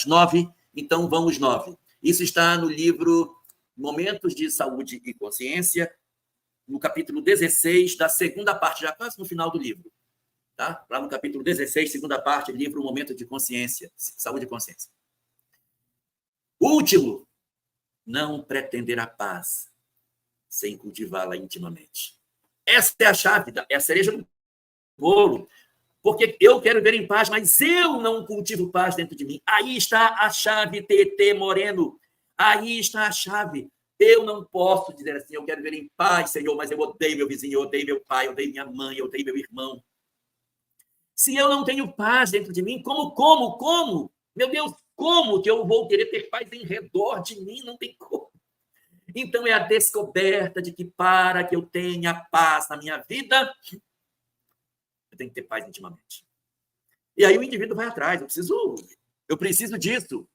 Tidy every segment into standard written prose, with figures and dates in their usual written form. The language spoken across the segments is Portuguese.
9? Então, vamos 9. Isso está no livro Momentos de Saúde e Consciência, no capítulo 16, da segunda parte, já quase no final do livro. Tá? Lá no capítulo 16, segunda parte, livro Momento de Consciência, Saúde e Consciência. Último, não pretender a paz sem cultivá-la intimamente. Essa é a chave, é a cereja do bolo. Porque eu quero ver em paz, mas eu não cultivo paz dentro de mim. Aí está a chave, TT Moreno. Aí está a chave. Eu não posso dizer assim, eu quero ver em paz, Senhor, mas eu odeio meu vizinho, eu odeio meu pai, eu odeio minha mãe, eu odeio meu irmão. Se eu não tenho paz dentro de mim, como? Meu Deus, como que eu vou querer ter paz em redor de mim? Não tem como. Então, é a descoberta de que para que eu tenha paz na minha vida, eu tenho que ter paz intimamente. E aí o indivíduo vai atrás, eu preciso disso.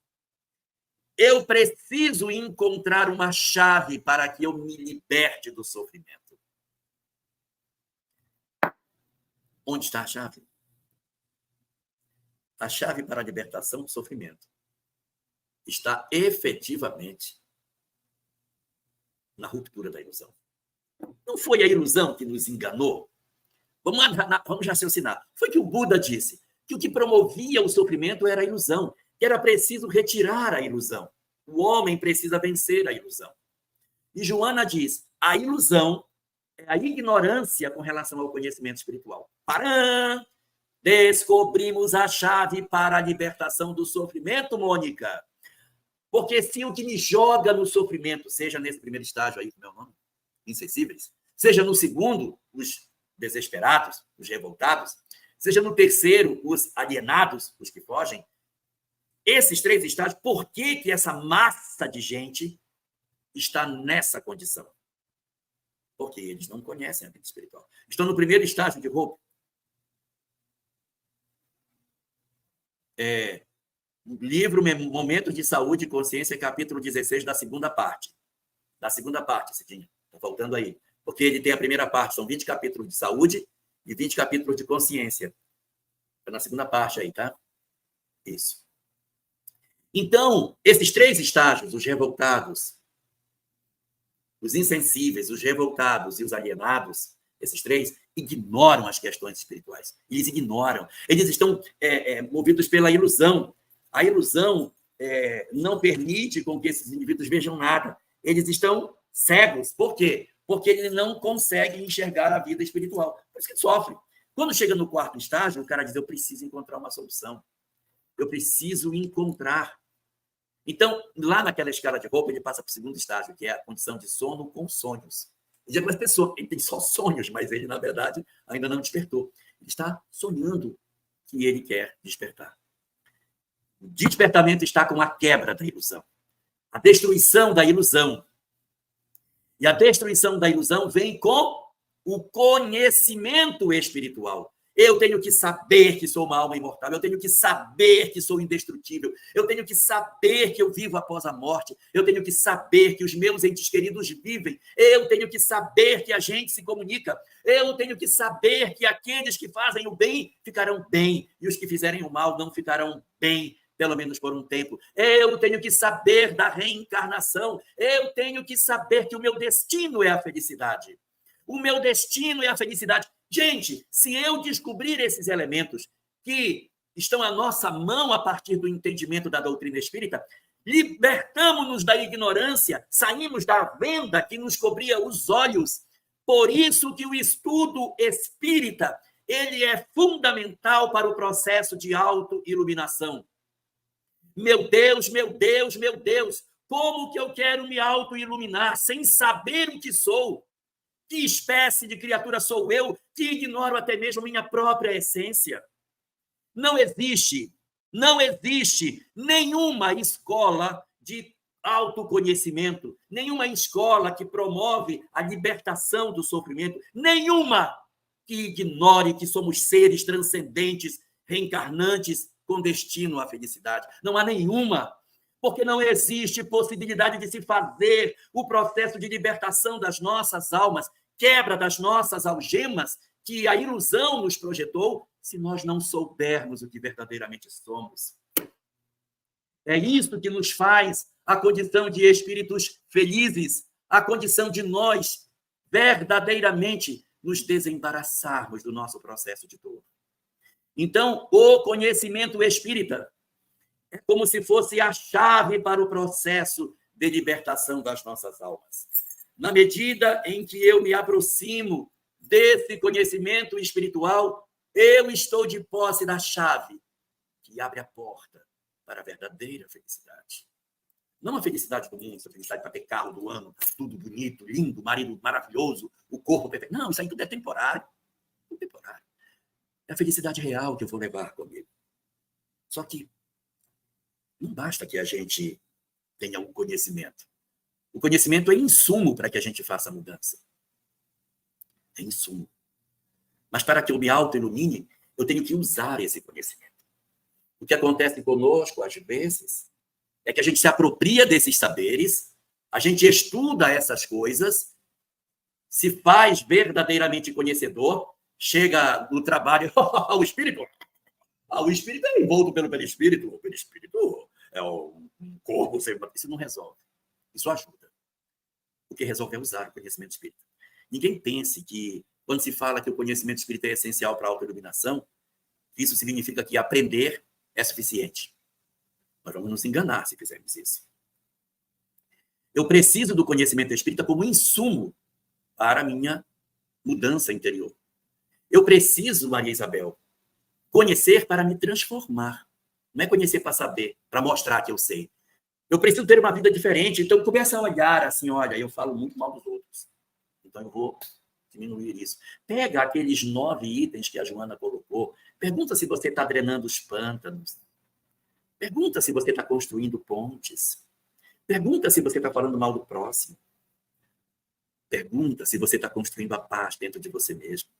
Eu preciso encontrar uma chave para que eu me liberte do sofrimento. Onde está a chave? A chave para a libertação do sofrimento está efetivamente na ruptura da ilusão. Não foi a ilusão que nos enganou? Vamos raciocinar. Foi que o Buda disse que o que promovia o sofrimento era a ilusão, que era preciso retirar a ilusão. O homem precisa vencer a ilusão. E Joana diz, a ilusão é a ignorância com relação ao conhecimento espiritual. Parã! Descobrimos a chave para a libertação do sofrimento, Mônica. Porque se o que me joga no sofrimento, seja nesse primeiro estágio aí, como é o nome? Insensíveis, seja no segundo, os desesperados, os revoltados, seja no terceiro, os alienados, os que fogem, esses 3 estágios, por que essa massa de gente está nessa condição? Porque eles não conhecem a vida espiritual. Estão no primeiro estágio de roubo. Livro Momentos de Saúde e Consciência, capítulo 16, da segunda parte. Da segunda parte, Cidinha. Está faltando aí. Porque ele tem a primeira parte, são 20 capítulos de saúde e 20 capítulos de consciência. Está na segunda parte aí, tá? Isso. Então, esses 3 estágios, os revoltados, os insensíveis, os revoltados e os alienados, esses 3, ignoram as questões espirituais. Eles ignoram. Eles estão movidos pela ilusão. A ilusão não permite com que esses indivíduos vejam nada. Eles estão cegos. Por quê? Porque eles não conseguem enxergar a vida espiritual. Por isso que sofre. Quando chega no 4º estágio, o cara diz, eu preciso encontrar uma solução. Eu preciso encontrar. Então, lá naquela escala de roupa, ele passa para o 2º estágio, que é a condição de sono com sonhos. Ele tem só sonhos, mas ele, na verdade, ainda não despertou. Ele está sonhando que ele quer despertar. O despertamento está com a quebra da ilusão, a destruição da ilusão. E a destruição da ilusão vem com o conhecimento espiritual. Eu tenho que saber que sou uma alma imortal, eu tenho que saber que sou indestrutível, eu tenho que saber que eu vivo após a morte, eu tenho que saber que os meus entes queridos vivem, eu tenho que saber que a gente se comunica, eu tenho que saber que aqueles que fazem o bem ficarão bem e os que fizerem o mal não ficarão bem, pelo menos por um tempo. Eu tenho que saber da reencarnação, eu tenho que saber que o meu destino é a felicidade. O meu destino é a felicidade. Gente, se eu descobrir esses elementos que estão à nossa mão a partir do entendimento da doutrina espírita, libertamos-nos da ignorância, saímos da venda que nos cobria os olhos. Por isso que o estudo espírita, ele é fundamental para o processo de autoiluminação. Meu Deus, meu Deus, meu Deus, como que eu quero me autoiluminar sem saber o que sou? Que espécie de criatura sou eu que ignoro até mesmo minha própria essência? Não existe nenhuma escola de autoconhecimento, nenhuma escola que promove a libertação do sofrimento, nenhuma que ignore que somos seres transcendentes, reencarnantes, com destino à felicidade. Não há nenhuma, porque não existe possibilidade de se fazer o processo de libertação das nossas almas, quebra das nossas algemas que a ilusão nos projetou, se nós não soubermos o que verdadeiramente somos. É isso que nos faz a condição de espíritos felizes, a condição de nós verdadeiramente nos desembaraçarmos do nosso processo de dor. Então, o conhecimento espírita é como se fosse a chave para o processo de libertação das nossas almas. Na medida em que eu me aproximo desse conhecimento espiritual, eu estou de posse da chave que abre a porta para a verdadeira felicidade. Não a felicidade do mundo, a felicidade para ter carro do ano, tudo bonito, lindo, marido maravilhoso, o corpo perfeito. Não, isso aí tudo é temporário. Tudo temporário. É a felicidade real que eu vou levar comigo. Só que não basta que a gente tenha um conhecimento. O conhecimento é insumo para que a gente faça a mudança. É insumo. Mas para que eu me auto-ilumine, eu tenho que usar esse conhecimento. O que acontece conosco, às vezes, é que a gente se apropria desses saberes, a gente estuda essas coisas, se faz verdadeiramente conhecedor, chega no trabalho, o espírito é envolto pelo perispírito, o perispírito é um corpo, isso não resolve, isso ajuda. O que resolve é usar o conhecimento espírita. Ninguém pense que, quando se fala que o conhecimento espírita é essencial para a autoiluminação, isso significa que aprender é suficiente. Nós vamos nos enganar se fizermos isso. Eu preciso do conhecimento espírita como insumo para a minha mudança interior. Eu preciso, Maria Isabel, conhecer para me transformar. Não é conhecer para saber, para mostrar que eu sei. Eu preciso ter uma vida diferente. Então, começa a olhar assim, olha, eu falo muito mal dos outros. Então, eu vou diminuir isso. Pega aqueles 9 itens que a Joana colocou. Pergunta se você está drenando os pântanos. Pergunta se você está construindo pontes. Pergunta se você está falando mal do próximo. Pergunta se você está construindo a paz dentro de você mesmo.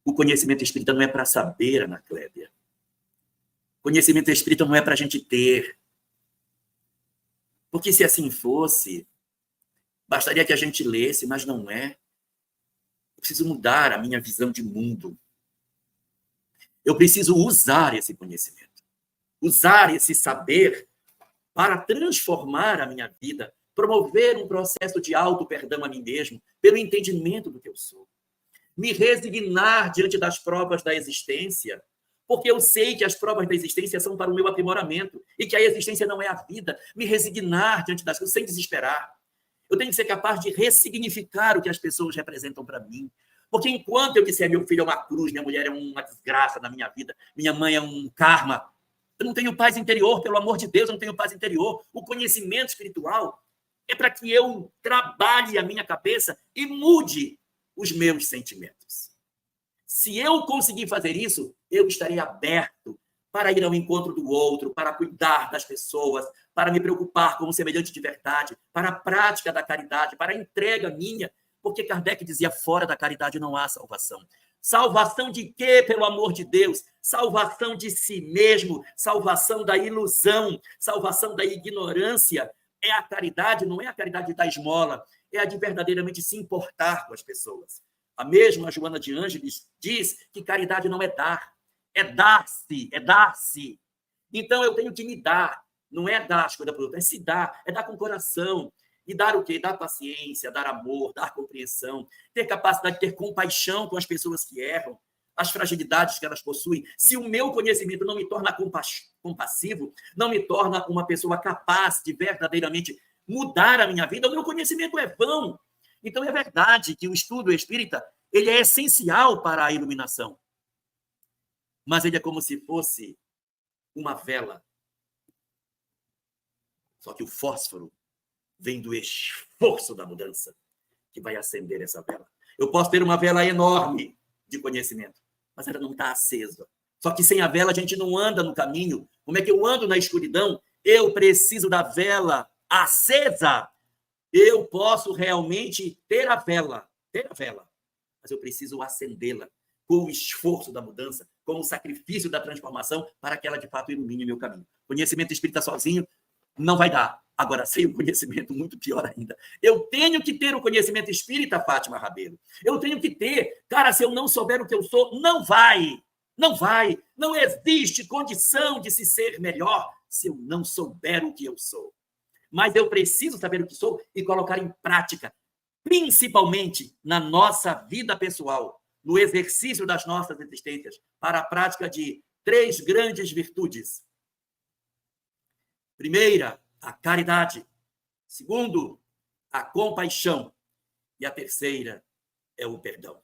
O conhecimento espírita não é para saber, Ana Clébia. Conhecimento espírita não é para a gente ter. Porque se assim fosse, bastaria que a gente lesse, mas não é. Eu preciso mudar a minha visão de mundo. Eu preciso usar esse conhecimento. Usar esse saber para transformar a minha vida, promover um processo de auto-perdão a mim mesmo, pelo entendimento do que eu sou. Me resignar diante das provas da existência, porque eu sei que as provas da existência são para o meu aprimoramento e que a existência não é a vida. Me resignar diante das coisas sem desesperar. Eu tenho que ser capaz de ressignificar o que as pessoas representam para mim. Porque enquanto eu disser meu filho é uma cruz, minha mulher é uma desgraça na minha vida, minha mãe é um karma, eu não tenho paz interior, pelo amor de Deus, eu não tenho paz interior. O conhecimento espiritual é para que eu trabalhe a minha cabeça e mude os meus sentimentos. Se eu conseguir fazer isso, eu estarei aberto para ir ao encontro do outro, para cuidar das pessoas, para me preocupar com o semelhante de verdade, para a prática da caridade, para a entrega minha, porque Kardec dizia, fora da caridade não há salvação. Salvação de quê, pelo amor de Deus? Salvação de si mesmo, salvação da ilusão, salvação da ignorância. É a caridade, não é a caridade da esmola, é a de verdadeiramente se importar com as pessoas. A mesma Joana de Ângeles diz que caridade não é dar, é dar-se, é dar-se. Então eu tenho que me dar, não é dar as coisas para o outro, é se dar, é dar com o coração. E dar o quê? Dar paciência, dar amor, dar compreensão, ter capacidade de ter compaixão com as pessoas que erram, as fragilidades que elas possuem. Se o meu conhecimento não me torna compassivo, não me torna uma pessoa capaz de verdadeiramente mudar a minha vida, o meu conhecimento é vão. Então, é verdade que o estudo espírita ele é essencial para a iluminação. Mas ele é como se fosse uma vela. Só que o fósforo vem do esforço da mudança que vai acender essa vela. Eu posso ter uma vela enorme de conhecimento, mas ela não está acesa. Só que sem a vela a gente não anda no caminho. Como é que eu ando na escuridão? Eu preciso da vela acesa. Eu posso realmente ter a vela, mas eu preciso acendê-la com o esforço da mudança, com o sacrifício da transformação, para que ela de fato ilumine meu caminho. Conhecimento espírita sozinho não vai dar. Agora, sem o conhecimento, muito pior ainda. Eu tenho que ter o conhecimento espírita, Fátima Rabelo. Eu tenho que ter. Cara, se eu não souber o que eu sou, não vai. Não vai. Não existe condição de se ser melhor se eu não souber o que eu sou. Mas eu preciso saber o que sou e colocar em prática, principalmente na nossa vida pessoal, no exercício das nossas existências, para a prática de 3 grandes virtudes. Primeira, a caridade. Segundo, a compaixão. E a terceira é o perdão.